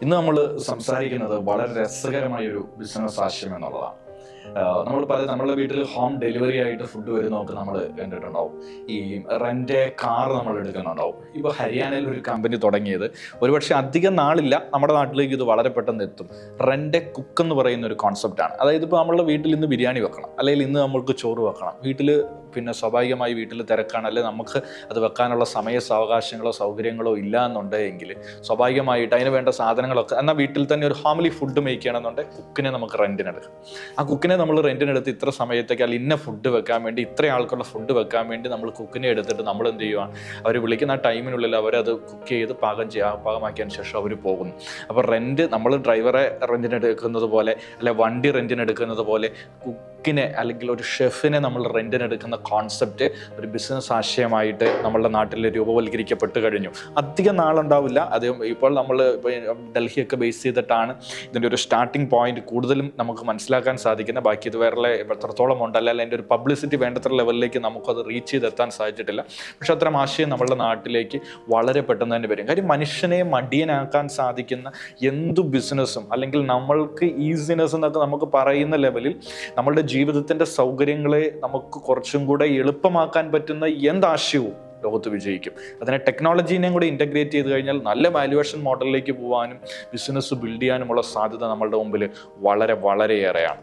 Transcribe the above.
ഇന്ന് നമ്മൾ സംസാരിക്കുന്നത് വളരെ രസകരമായ ഒരു ബിസിനസ് ആശയം എന്നുള്ളതാണ്. നമ്മളുടെ വീട്ടിൽ ഹോം ഡെലിവറി ആയിട്ട് ഫുഡ് വരുന്നതൊക്കെ നമ്മൾ കണ്ടിട്ടുണ്ടാവും. ഈ റെന്റ് കാർ നമ്മൾ എടുക്കുന്നുണ്ടാവും. ഇപ്പോൾ ഹരിയാനയിൽ ഒരു കമ്പനി തുടങ്ങിയത് ഒരുപക്ഷെ അധികം നാളില്ല നമ്മുടെ നാട്ടിലേക്ക് ഇത് വളരെ പെട്ടെന്ന് എത്തും. റെന്റ് കുക്ക് എന്ന് പറയുന്ന ഒരു കോൺസെപ്റ്റാണ്. അതായത് ഇപ്പോൾ നമ്മളുടെ വീട്ടിൽ ഇന്ന് ബിരിയാണി വെക്കണം, അല്ലെങ്കിൽ ഇന്ന് നമ്മൾക്ക് ചോറ് വെക്കണം. വീട്ടിൽ സ്വാഭാവികമായി വീട്ടിൽ തിരക്കാണ്, അല്ലെങ്കിൽ നമുക്ക് അത് വെക്കാനുള്ള സാവകാശങ്ങളോ സൗകര്യങ്ങളോ ഇല്ല എന്നുണ്ടെങ്കിൽ സ്വാഭാവികമായിട്ട് അതിന് വേണ്ട സാധനങ്ങളൊക്കെ എന്നാൽ വീട്ടിൽ തന്നെ ഒരു ഹോംലി ഫുഡ് മേക്ക് ചെയ്യണമെന്നുണ്ടെങ്കിൽ കുക്കിനെ നമുക്ക് റെന്റിനെടുക്കാം. ആ കുക്കിനെ നമ്മൾ റെന്റിനെടുത്ത് ഇത്ര സമയത്തേക്ക് അല്ലെങ്കിൽ ഇന്ന ഫുഡ് വെക്കാൻ വേണ്ടി, ഇത്ര ആൾക്കുള്ള ഫുഡ് വെക്കാൻ വേണ്ടി നമ്മൾ കുക്കിനെ എടുത്തിട്ട് നമ്മൾ എന്ത് ചെയ്യുകയാണ്, അവർ വിളിക്കുന്ന ആ ടൈമിനുള്ളിൽ അവരത് കുക്ക് ചെയ്ത് പാകമാക്കിയതിന് ശേഷം അവർ പോകുന്നു. അപ്പോൾ റെന്റ് നമ്മൾ ഡ്രൈവറെ റെന്റിനെടുക്കുന്നത് പോലെ, അല്ലെ വണ്ടി റെന്റിനെടുക്കുന്നത് പോലെ കുക്കിനെ അല്ലെങ്കിൽ ഒരു ഷെഫിനെ നമ്മൾ റെന്റിനെടുക്കുന്ന കോൺസെപ്റ്റ് ഒരു ബിസിനസ് ആശയമായിട്ട് നമ്മളുടെ നാട്ടിൽ രൂപവൽക്കരിക്കപ്പെട്ട് കഴിഞ്ഞു. അധികം നാളുണ്ടാവില്ല. അത് ഇപ്പോൾ നമ്മൾ ഡൽഹിയൊക്കെ ബേസ് ചെയ്തിട്ടാണ് ഇതിൻ്റെ ഒരു സ്റ്റാർട്ടിംഗ് പോയിന്റ് കൂടുതലും നമുക്ക് മനസ്സിലാക്കാൻ സാധിക്കുന്നത്. ബാക്കി ഇത് വേറെ എത്രത്തോളം ഉണ്ടല്ല, അതിൻ്റെ ഒരു പബ്ലിസിറ്റി വേണ്ടത്ര ലെവലിലേക്ക് നമുക്കത് റീച്ച് ചെയ്തെത്താൻ സാധിച്ചിട്ടില്ല. പക്ഷെ അത്തരം ആശയം നമ്മളുടെ നാട്ടിലേക്ക് വളരെ പെട്ടെന്ന് തന്നെ വരും. കാര്യം മനുഷ്യനെ മടിയനാക്കാൻ സാധിക്കുന്ന എന്തു ബിസിനസ്സും, അല്ലെങ്കിൽ നമ്മൾക്ക് ഈസിനെസ് എന്നൊക്കെ നമുക്ക് പറയുന്ന ലെവലിൽ നമ്മളുടെ ജീവിതത്തിൻ്റെ സൗകര്യങ്ങളെ നമുക്ക് കുറച്ചും കൂടെ എളുപ്പമാക്കാൻ പറ്റുന്ന എന്താശയവും ലോകത്ത് വിജയിക്കും. അതിനെ ടെക്നോളജീനെയും കൂടി ഇൻ്റഗ്രേറ്റ് ചെയ്ത് കഴിഞ്ഞാൽ നല്ല വാല്യുവേഷൻ മോഡലിലേക്ക് പോകാനും ബിസിനസ് ബിൽഡ് ചെയ്യാനുമുള്ള സാധ്യത നമ്മളുടെ മുമ്പിൽ വളരെ വളരെയേറെയാണ്.